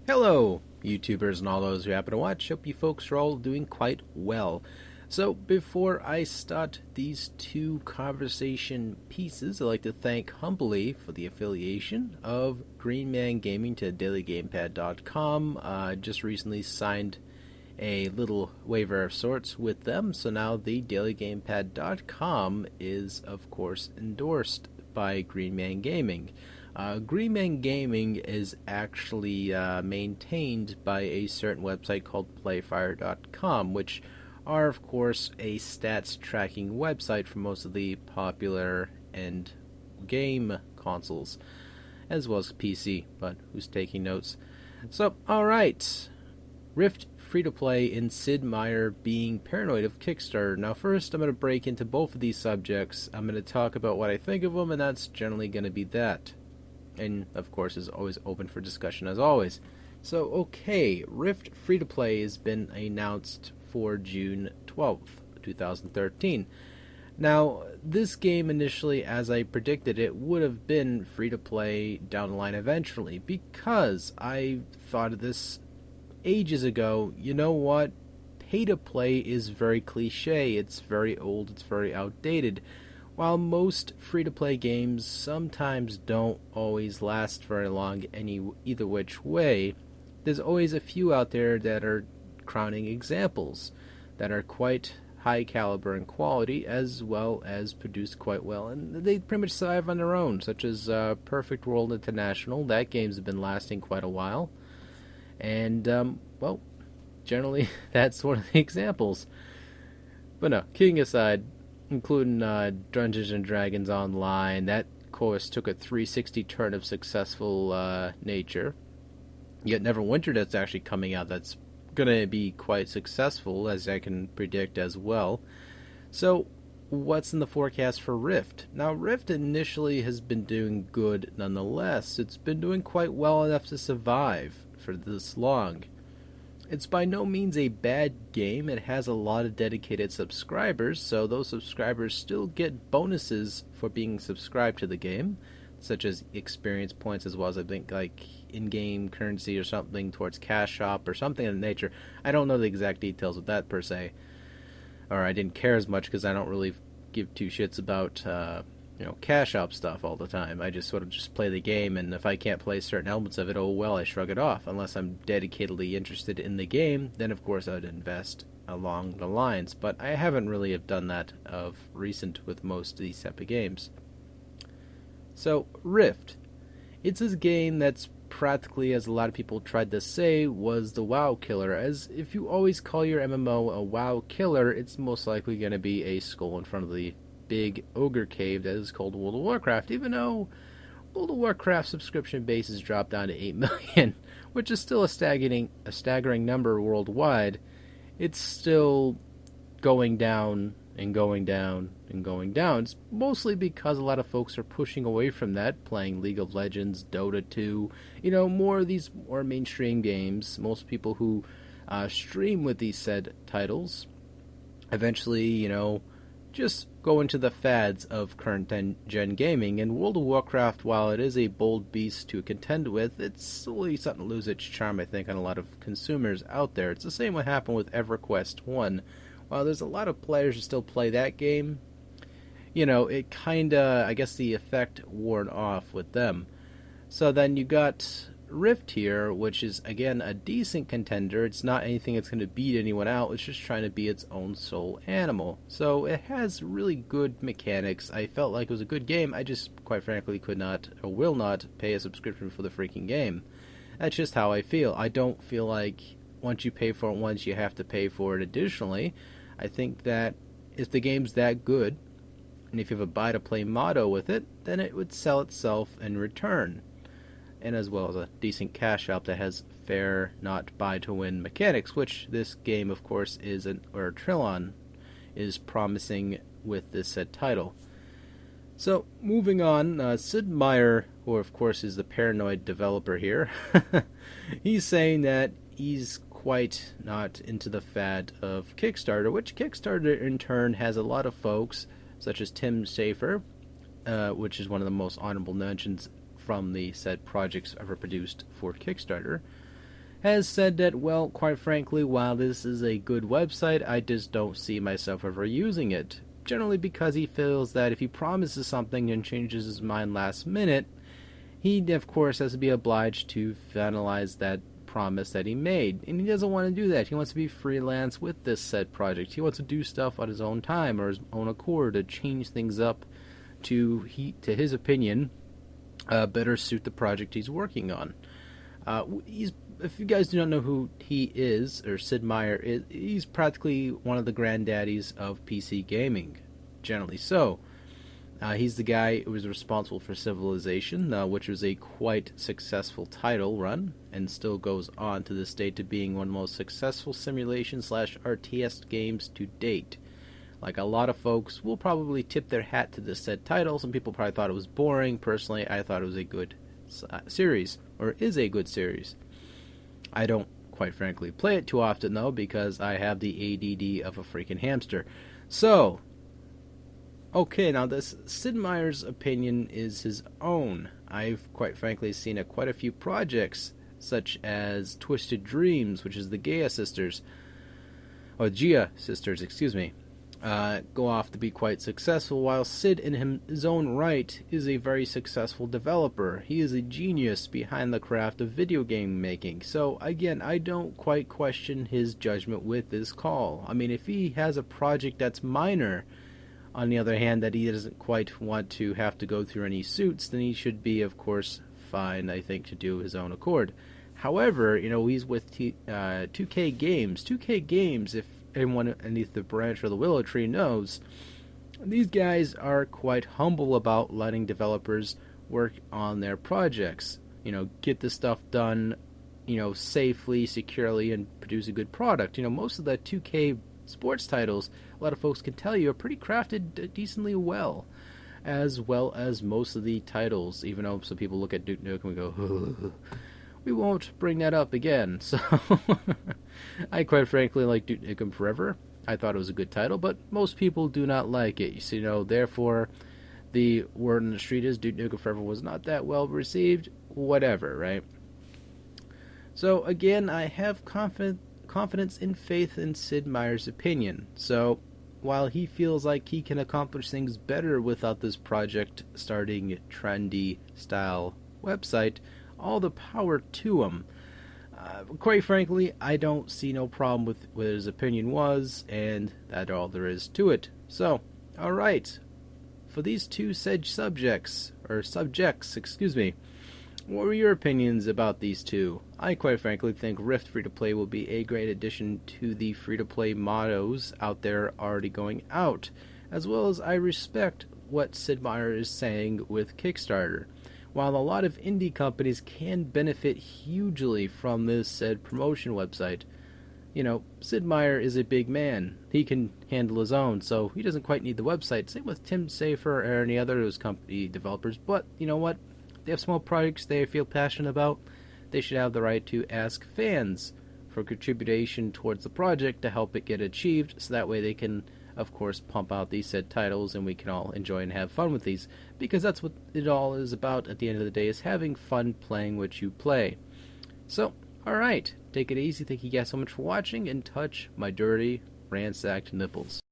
Hello, YouTubers and all those who happen to watch. Hope you folks are all doing quite well. So, before I start these two conversation pieces, I'd like to thank humbly for the affiliation of Green Man Gaming to DailyGamepad.com. Just recently signed a little waiver of sorts with them, so now the DailyGamepad.com is, of course, endorsed by Green Man Gaming. Green Man Gaming is actually maintained by a certain website called Playfire.com, which are, of course, a stats tracking website for most of the popular end game consoles, as well as PC, but who's taking notes? So, alright. Rift free-to-play and Sid Meier being paranoid of Kickstarter. Now first, I'm going to break into both of these subjects. I'm going to talk about what I think of them, and that's generally going to be that. And, of course, is always open for discussion as always. So, okay, Rift free-to-play has been announced for June 12th, 2013. Now, this game initially, as I predicted, it would have been free-to-play down the line eventually, because I thought of this ages ago. You know what? Pay-to-play is very cliche, it's very old, it's very outdated. While most free-to-play games sometimes don't always last very long either which way, there's always a few out there that are crowning examples that are quite high caliber and quality, as well as produced quite well, and they pretty much survive on their own, such as Perfect World International. That game's been lasting quite a while, and well, generally that's one of the examples. But no, kidding aside, including Dungeons and Dragons Online, that course took a 360 turn of successful nature. Yet Neverwinter, that's actually coming out, that's going to be quite successful, as I can predict as well. So, what's in the forecast for Rift? Now, Rift initially has been doing good nonetheless. It's been doing quite well enough to survive for this long. It's by no means a bad game. It has a lot of dedicated subscribers, so those subscribers still get bonuses for being subscribed to the game, such as experience points, as well as I think like in-game currency or something towards Cash Shop or something of the nature. I don't know the exact details of that per se, or I didn't care as much because I don't really give two shits about Cash Shop stuff all the time. I just sort of just play the game, and if I can't play certain elements of it, oh well, I shrug it off. Unless I'm dedicatedly interested in the game, then of course I'd invest along the lines. But I haven't really have done that of recent with most of these type of games. So, Rift. It's a game that's practically, as a lot of people tried to say, was the WoW killer. As if you always call your MMO a WoW killer, it's most likely going to be a skull in front of the big ogre cave that is called World of Warcraft, even though World of Warcraft subscription base has dropped down to 8 million, which is still a staggering number worldwide. It's still going down and going down and going down. It's mostly because a lot of folks are pushing away from that, playing League of Legends, Dota 2, more of these more mainstream games. Most people who stream with these said titles eventually, just go into the fads of current gen gaming, and World of Warcraft, while it is a bold beast to contend with, it's slowly starting to lose its charm, I think, on a lot of consumers out there. It's the same what happened with EverQuest 1. While there's a lot of players who still play that game, it kinda, I guess the effect wore off with them. So then you got Rift here, which is, again, a decent contender. It's not anything that's going to beat anyone out. It's just trying to be its own sole animal. So it has really good mechanics. I felt like it was a good game. I just, quite frankly, could not or will not pay a subscription for the freaking game. That's just how I feel. I don't feel like once you pay for it once, you have to pay for it additionally. I think that if the game's that good, and if you have a buy-to-play motto with it, then it would sell itself in return. And as well as a decent cash shop that has fair, not buy-to-win mechanics, which this game, of course, or Trillon is promising with this said title. So, moving on, Sid Meier, who of course is the paranoid developer here, he's saying that he's quite not into the fad of Kickstarter, which Kickstarter in turn has a lot of folks, such as Tim Schafer, which is one of the most honorable mentions from the said projects ever produced for Kickstarter, has said that, well, quite frankly, while this is a good website, I just don't see myself ever using it. Generally because he feels that if he promises something and changes his mind last minute, he, of course, has to be obliged to finalize that promise that he made. And he doesn't want to do that. He wants to be freelance with this said project. He wants to do stuff on his own time or his own accord to change things up to his opinion, better suit the project he's working on. If you guys do not know who he is, or Sid Meier is, he's practically one of the granddaddies of PC gaming, generally so. He's the guy who was responsible for Civilization, which was a quite successful title run, and still goes on to this day to being one of the most successful simulation/RTS games to date. Like a lot of folks will probably tip their hat to this said title. Some people probably thought it was boring. Personally, I thought it was a good series, or is a good series. I don't, quite frankly, play it too often, though, because I have the ADD of a freaking hamster. So, okay, now this Sid Meier's opinion is his own. I've, quite frankly, seen quite a few projects, such as Twisted Dreams, which is the Gia sisters, excuse me, go off to be quite successful, while Sid in his own right is a very successful developer. He is a genius behind the craft of video game making. So again, I don't quite question his judgment with this call. I mean, if he has a project that's minor, on the other hand, that he doesn't quite want to have to go through any suits, then he should be, of course, fine, I think, to do his own accord. However, he's with 2K Games. 2K Games, if anyone underneath the branch or the willow tree knows, these guys are quite humble about letting developers work on their projects. Get the stuff done, safely, securely, and produce a good product. Most of the 2K sports titles, a lot of folks can tell you, are pretty crafted decently well as most of the titles, even though some people look at Duke Nukem and go, we won't bring that up again. So I quite frankly like Duke Nukem Forever. I thought it was a good title, but most people do not like it. Therefore, the word on the street is Duke Nukem Forever was not that well received. Whatever, right? So again, I have confidence and faith in Sid Meier's opinion. So while he feels like he can accomplish things better without this project starting trendy style website, all the power to him. Quite frankly, I don't see no problem with what his opinion was, and that's all there is to it. So, alright, for these two said subjects, what were your opinions about these two? I quite frankly think Rift Free-to-Play will be a great addition to the free-to-play mottos out there already going out, as well as I respect what Sid Meier is saying with Kickstarter. While a lot of indie companies can benefit hugely from this said promotion website, Sid Meier is a big man. He can handle his own, so he doesn't quite need the website. Same with Tim Safer or any other of those company developers, but you know what? They have small projects they feel passionate about. They should have the right to ask fans for contribution towards the project to help it get achieved, so that way they can, of course, pump out these said titles and we can all enjoy and have fun with these, because that's what it all is about at the end of the day, is having fun playing what you play. So, alright, take it easy. Thank you guys so much for watching, and touch my dirty, ransacked nipples.